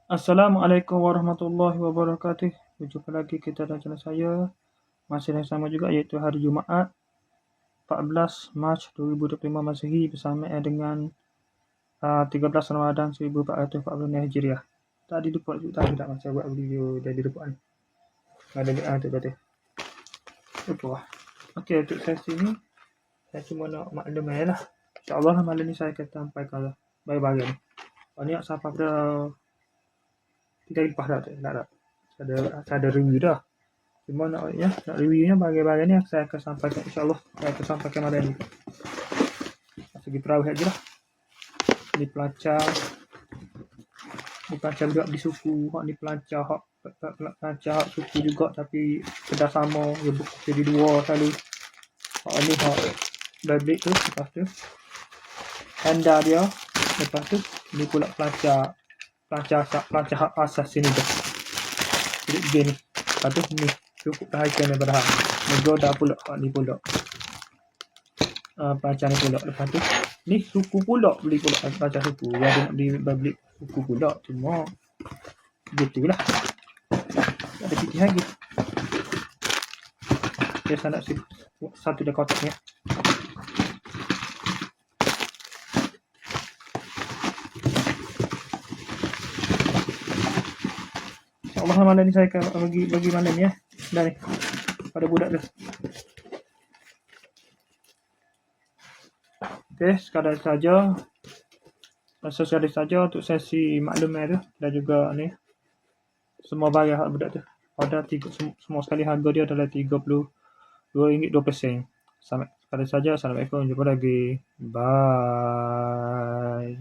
Assalamualaikum warahmatullahi wabarakatuh. Berjumpa lagi kita dalam channel saya. Masa yang sama juga iaitu hari Jumaat 14 Mac 2025 Masehi bersama dengan 13 Ramadan 1440 Hijriah. Tadi lupa tadi tak macam buat video dari depan. Ada tu kata. Lupa. Okey, untuk sesi ni saya cuma nak maklum lah. InsyaAllah malam ni saya akan sampaikan bagi-bagi ni. Banyak sampai pada 3 lepas dah tu. Tak ada review dah. Cuma nak reviewnya bagi-bagi ni saya akan sampaikan, insyaAllah saya akan sampaikan malam ni. Segi terawih aja lah. Ni pelancar juga di suku. Hak ni pelancar suku juga tapi kerjasama dia jadi dua selalu. Hak ni hak public tu, lepas tu anda dia, lepas tu ni pula pelancar hak asas sini tu. Jadi begini. Lepas tu ni cukup perhatian daripada hak. Menggoda pula hak ni pula. Pelancar ni pula. Lepas tu ni suku pula beli pula pelancar suku. Yang dia nak beli suku pula. Cuma gitulah. Tak ada fikir lagi. Okay, saya nak satu dah kotak ni. InsyaAllah malam ni saya akan bagi malam ni dah ni. Pada budak tu. Okay, sekadar saja. Sosialis saja untuk sesi maklumat tu. Dan juga ni. Semua barang hak budak tu. Pada semua sekali harga dia adalah RM32.20. Sekadar saja. Assalamualaikum. Jumpa lagi. Bye.